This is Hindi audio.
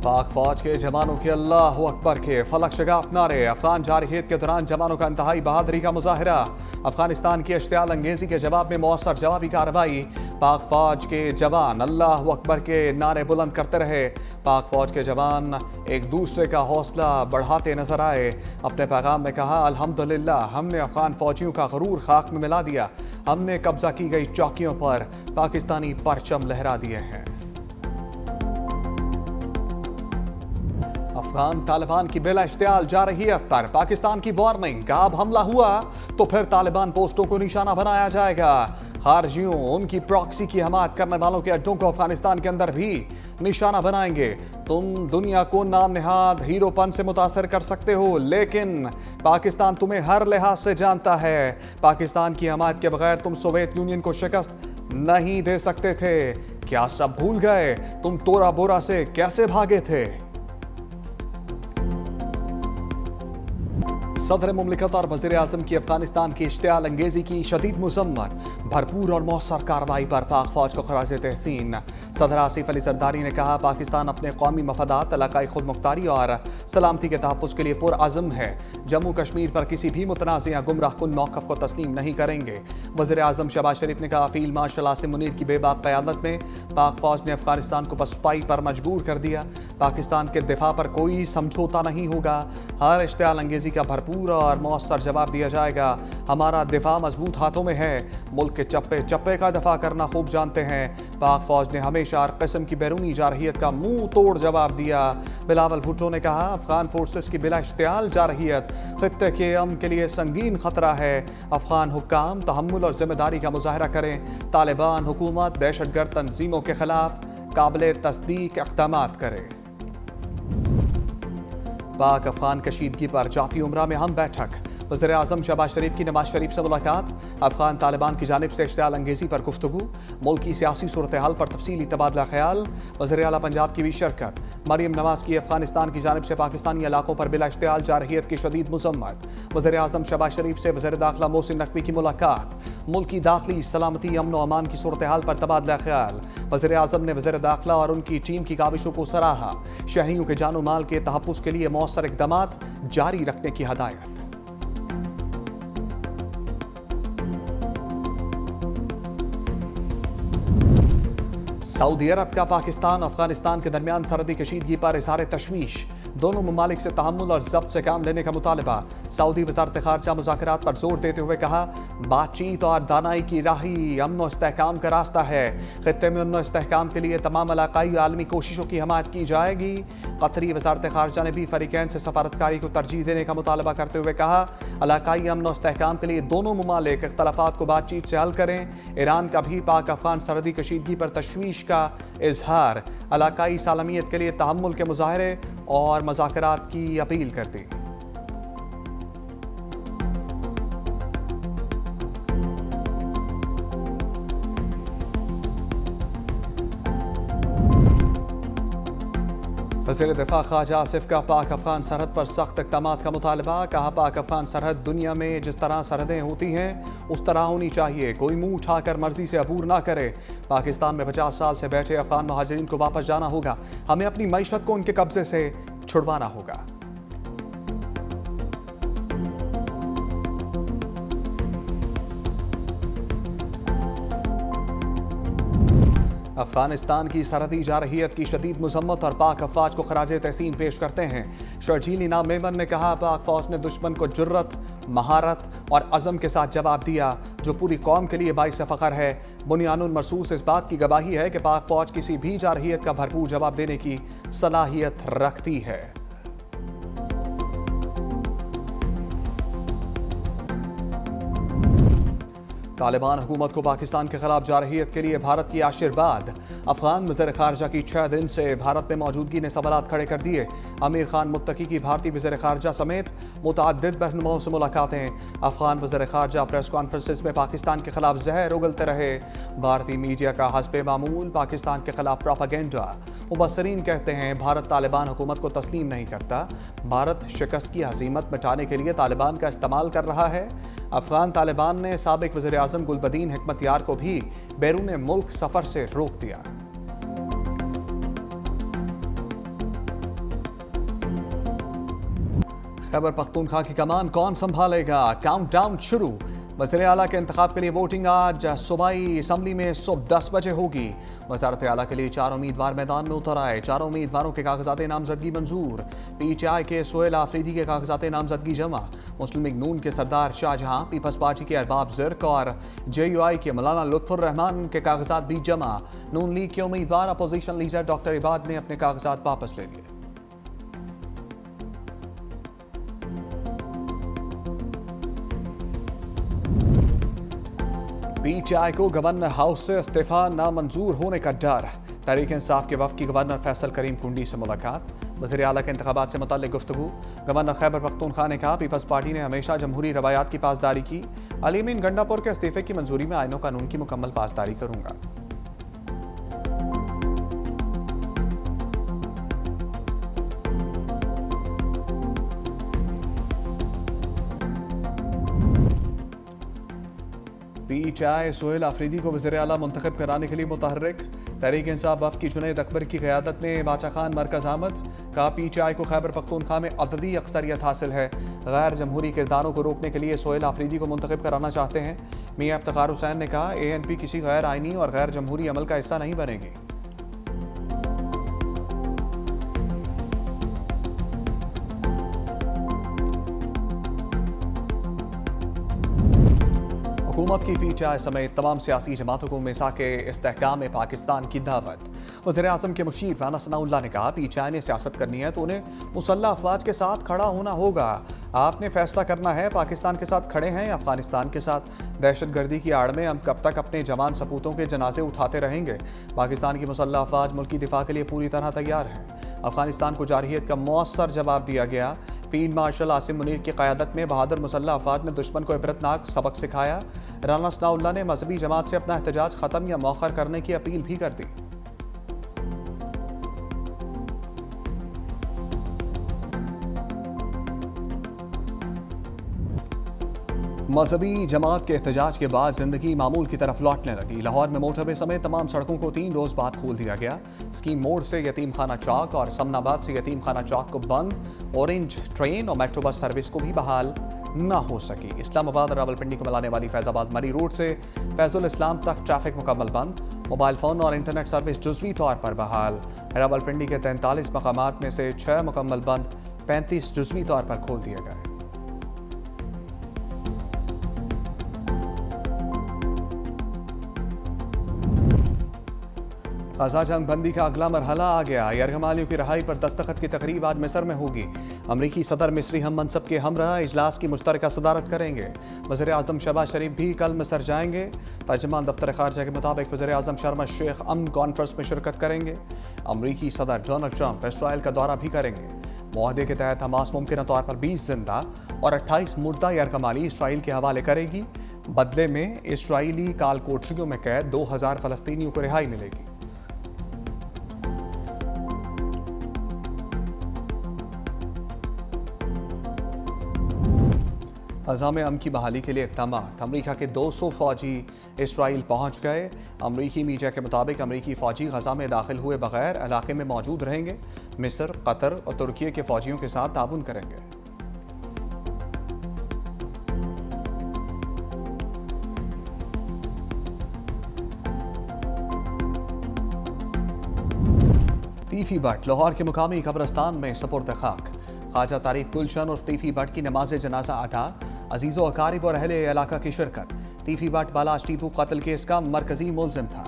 पाक फौज के जवानों के अल्लाह अकबर के फलक शगाफ नारे। अफगान जारहियत के दौरान जवानों का इंतहाई बहादुरी का मुजाहरा। अफगानिस्तान की इश्तियाल अंगेजी के जवाब में मौसर जवाबी कार्रवाई। पाक फौज के जवान अल्लाह अकबर के नारे बुलंद करते रहे। पाक फौज के जवान एक दूसरे का हौसला बढ़ाते नजर आए। अपने पैगाम में कहा, अल्हम्दुलिल्लाह हमने अफगान फौजियों का गरूर खाक में मिला दिया। हमने कब्जा की गई चौकियों पर पाकिस्तानी परचम लहरा दिए हैं। अफगान तालिबान की बिला इश्तियाल जारहियत पर पाकिस्तान की वार्निंग। अब हमला हुआ तो फिर तालिबान पोस्टों को निशाना बनाया जाएगा। खारजियों, उनकी प्रॉक्सी की हमायत करने वालों के अड्डों को अफगानिस्तान के अंदर भी निशाना बनाएंगे। तुम दुनिया को नाम नेहाद हीरोपन से मुतासर कर सकते हो, लेकिन पाकिस्तान तुम्हें हर लिहाज से जानता है। पाकिस्तान की हमायत के बगैर तुम सोवियत यूनियन को शिकस्त नहीं दे सकते थे। क्या सब भूल गए? तुम तोरा बोरा से कैसे भागे थे? सदर मुमलिकत और वज़ीर आज़म की अफगानिस्तान की इश्तियाल अंगेजी की शदीद मुज़म्मत। भरपूर और मौसर कार्रवाई पर पाक फौज को खराज तहसीन। सदर आसिफ अली जरदारी ने कहा, पाकिस्तान अपने कौमी मफादात, इलाकाई खुद मुख्तारी और सलामती के तहफ़्फ़ुज़ के लिए पुरअज़्म है। जम्मू कश्मीर पर किसी भी मुतनाज़ या गुमराहकुन मौक़िफ़ को तस्लीम नहीं करेंगे। वज़ीर आज़म शहबाज शरीफ ने कहा, फील्ड मार्शल आसिम मुनीर की बेबाक क़यादत में पाक फौज ने अफगानिस्तान को पसपाई पर मजबूर कर दिया। पाकिस्तान के दिफा पर कोई समझौता नहीं होगा। हर इश्तियाल अंगेजी का भरपूर और मौसर जवाब दिया जाएगा। हमारा दिफा मजबूत हाथों में है। मुल्क के चप्पे चप्पे का दफा करना खूब जानते हैं। पाक फौज ने हमेशा हर किस्म की बैरूनी जारहियत का मुंह तोड़ जवाब दिया। बिलावल भुट्टो ने कहा, अफगान फोर्सेस की बिला इश्तियाल जारहियत खित्ते के अमन के लिए संगीन खतरा है। अफगान हुक्काम तहम्मुल और जिम्मेदारी का मुजाहरा करें। तालिबान हुकूमत दहशतगर्द तंजीमों के खिलाफ काबिल तस्दीक इक़दामात करे। पाक अफगान कशीदगी पर जाती उमरा में हम बैठक। वज़ीर आज़म शहबाज शरीफ की नवाज शरीफ से मुलाकात। अफगान तालिबान की जानिब से इश्तियाल अंगेजी पर गुफ्तगू। मुल्क की सियासी सूरत हाल पर तफसीली तबादला ख्याल। वज़ीर आला पंजाब की भी शिरकत। मरीम नवाज की अफगानिस्तान की जानिब से पाकिस्तानी इलाकों पर बिला इश्तियाल जारहियत की शदीद मुज़म्मत। वज़ीर आज़म शहबाज शरीफ से वज़ीर दाखिला मोहसिन नकवी की मुलाकात। मुल्क की दाखिली सलामती, अमन व अमान की सूरत हाल पर तबादला ख्याल। वज़ीर आज़म ने वज़ीर दाखिला और उनकी टीम की काविशों को सराहा। शहरियों के जानो माल के तहफ़्फ़ुज़ के लिए मौसर इक़दामात जारी रखने की हदायत। सऊदी अरब का पाकिस्तान अफगानिस्तान के दरमियान सरहदी कशीदगी पर इज़हार तशवीश। दोनों ममालिक से तहम्मुल और ज़ब्त से काम लेने का मुतालबा। सऊदी वज़ारत ख़ारजा मुज़ाकरात पर जोर देते हुए कहा, बातचीत और दानाई की राह ही अमन व इस्तेहकाम का रास्ता है। खित्ते में अमन व इस्तेहकाम के लिए तमाम इलाकाई व आलमी कोशिशों की हमायत की जाएगी। कतरी वज़ारत ख़ारजा ने भी फ़रीक़ैन से सफारतकारी को तरजीह देने का मुतालबा करते हुए कहा, इलाकाई अमन व इस्तेहकाम के लिए दोनों ममालिक इख्तलाफात को बातचीत से हल करें। ईरान का भी पाक अफगान सरहदी कशीदगी पर तशवीश का इजहार। इलाकाई सालमियत के लिए तहम्मुल के मुजाहरे और मुज़ाकरात की अपील कर दी। वज़ीर दिफा ख्वाजा आसिफ का पाक अफगान सरहद पर सख्त इक़दामात का मुतालबा। कहा, पाक अफगान सरहद दुनिया में जिस तरह सरहदें होती हैं उस तरह होनी चाहिए। कोई मुंह उठाकर मर्जी से अबूर ना करे। पाकिस्तान में 50 साल से बैठे अफगान महाजिरीन को वापस जाना होगा। हमें अपनी मईशत को उनके कब्जे से छुड़वाना होगा। अफगानिस्तान की सरहदी जारहियत की शदीद मुज़म्मत और पाक अफवाज को खराज तहसीन पेश करते हैं। शर्जील इनाम मेमन ने कहा, पाक फौज ने दुश्मन को जुर्रत, महारत और अज़म के साथ जवाब दिया, जो पूरी कौम के लिए बाइस फ़ख्र है। बुनियानुल मरसूस इस बात की गवाही है कि पाक फौज किसी भी जारहियत का भरपूर जवाब देने की सलाहियत रखती है। तालिबान हुकूमत को पाकिस्तान के खिलाफ जारहियत के लिए भारत की आशीर्वाद। अफगान वज़ीर ख़ारजा की 6 दिन से भारत में मौजूदगी ने सवालात खड़े कर दिए। अमीर खान मुत्तकी की भारतीय वज़ीर ख़ारजा समेत मुतअद्दिद रहनुमाओं से मुलाकातें। अफगान वज़ीर ख़ारजा प्रेस कॉन्फ्रेंसिस में पाकिस्तान के खिलाफ जहर उगलते रहे। भारतीय मीडिया का हस्बे मामूल पाकिस्तान के खिलाफ प्रोपेगेंडा। मुबस्सरीन कहते हैं, भारत तालिबान हुकूमत को तस्लीम नहीं करता। भारत शिकस्त की हज़ीमत मिटाने के लिए तालिबान का इस्तेमाल कर रहा है। अफगान तालिबान ने साबिक वज़ीर आज़म गुलबदीन हिकमतयार को भी बैरून मुल्क सफ़र से रोक दिया। खैबर पख्तूनख्वा की कमान कौन संभालेगा, काउंटडाउन शुरू। वज़ीर आला के इंतखाब के लिए वोटिंग आज सूबाई असम्बली में सुबह 10 बजे होगी। वज़ारत आला के लिए 4 उम्मीदवार मैदान में उतर आए। 4 उम्मीदवारों के कागजात नामजदगी मंजूर। PTI के सोहेल आफरीदी के कागजात नामजदगी जमा। मुस्लिम लीग नून के सरदार शाहजहां, पीपल्स पार्टी के अरबाब ज़िर्क और JUI के मौलाना लुत्फुर रहमान के कागजात भी जमा। नून लीग के उम्मीदवार अपोजिशन लीडर डॉक्टर इबाद ने अपने कागजात वापस ले लिए। PTI को गवर्नर हाउस से इस्तीफा नामंजूर होने का डर। तहरीक इंसाफ के वफ़द की गवर्नर फैसल करीम कुंडी से मुलाकात। वज़ीर आला के इंतखाबात से मुताल्लिक़ गुफ्तगू। गवर्नर खैबर पख्तूनख्वा ने कहा, पीपल्स पार्टी ने हमेशा जमहूरी रवायात की पासदारी की। अली मीन गंडापुर के इस्तीफे की मंजूरी में आईनो कानून की मुकम्मल पासदारी करूंगा। PTI सोहेल आफरीदी को वज़ीर आला मुंतखब कराने के लिए मुतहर्रिक। तहरीक इंसाफ वफ़द की जुनैद अकबर की क़यादत में बाचा खान मरकज़ आमद। कहा, PTI को खैबर पख्तूनख्वा में अददी अक्सरियत हासिल है। गैर जमहूरी किरदारों को रोकने के लिए सोहेल आफरीदी को मुंतखब कराना चाहते हैं। मियां इफ्तिखार हुसैन ने कहा, ANP किसी गैर आइनी और गैर जमहूरी अमल का हिस्सा नहीं बनेगी। हुकूमत की PTI समेत तमाम सियासी जमातों को मिसाक इस्तेहकाम पाकिस्तान की दावत। वज़ीर आज़म के मुशीर राना सनाउल्लाह ने कहा, PTI ने सियासत करनी है तो उन्हें मुसल्लह अफवाज के साथ खड़ा होना होगा। आपने फैसला करना है पाकिस्तान के साथ खड़े हैं या अफगानिस्तान के साथ। दहशतगर्दी की आड़ में हम कब तक अपने जवान सपूतों के जनाजे उठाते रहेंगे। पाकिस्तान की मुसल्लह अफवाज मुल्की दिफा के लिए पूरी तरह तैयार हैं। अफगानिस्तान को जारहियत का मौसर जवाब दिया गया। फील्ड मार्शल आसिम मुनीर की क़यादत में बहादुर मुसल्लह अफवाज ने दुश्मन को इबरतनाक सबक सिखाया। राना सनाउल्लाह ने मजहबी जमात से अपना एहतजाज ख़त्म या मौखर करने की अपील भी कर दी। मजहबी जमात के एहतजाज के बाद जिंदगी मामूल की तरफ लौटने लगी। लाहौर में मोटरवे समेत तमाम सड़कों को 3 रोज बाद खोल दिया गया। स्कीम मोड़ से यतीम खाना चौक और समनाबाद से यतीम खाना चौक को बंद। ऑरेंज ट्रेन और मेट्रो बस सर्विस को भी बहाल ना हो सकी। इस्लामाबाद और रावलपिंडी को मिलाने वाली फैजाबाद मरी रोड से फैजुल इस्लाम तक ट्रैफिक मुकम्मल बंद। मोबाइल फ़ोन और इंटरनेट सर्विस जुज़वी तौर पर बहाल। रावलपिंडी के 43 मकामात में से 6 मुकम्मल बंद, 35 जुज़वी तौर पर खोल दिए गए। ग़ज़ा जंग बंदी का अगला मरहला आ गया। यरगमालियों की रहाई पर दस्तखत की तकरीब आज मिस्र में होगी। अमरीकी सदर मिस्री हम मनसब के हमरा इजलास की मुश्तरका सदारत करेंगे। वज़ीर आज़म शहबाज शरीफ भी कल मिस्र जाएंगे। तर्जुमान दफ्तर खारजा के मुताबिक वज़ीर आज़म शर्म शेख अमन कॉन्फ्रेंस में शिरकत करेंगे। अमरीकी सदर डोनाल्ड ट्रंप इसराइल का दौरा भी करेंगे। मुआहदे के तहत हमास मुमकिन तौर पर 20 जिंदा और 28 मुर्दा यरगमाली इसराइल के हवाले करेगी। बदले में इसराइली काल कोठरियों में कैद 2000 फ़लस्तीनियों को रिहाई मिलेगी। ग़ज़ा में अमन की बहाली के लिए इक़दाम। अमरीका के 200 फ़ौजी इसराइल पहुँच गए। अमरीकी मीडिया के मुताबिक अमरीकी फ़ौजी ग़ज़ा में दाखिल हुए बगैर इलाके में मौजूद रहेंगे। मिस्र, कतर और तुर्की के फ़ौजियों के साथ ताउन करेंगे। तीफी भट्ट लाहौर के मुकामी कब्रस्तान में सपुर्द खाक। ख्वाजा तारीफ गुलशन और तीफी भट्ट की नमाज जनाजा अदा। अजीज़ो अकारिब और अहले इलाका की शिरकत। तीफी भट्ट बालाश टीपू कत्ल केस का मरकजी मुलजिम था।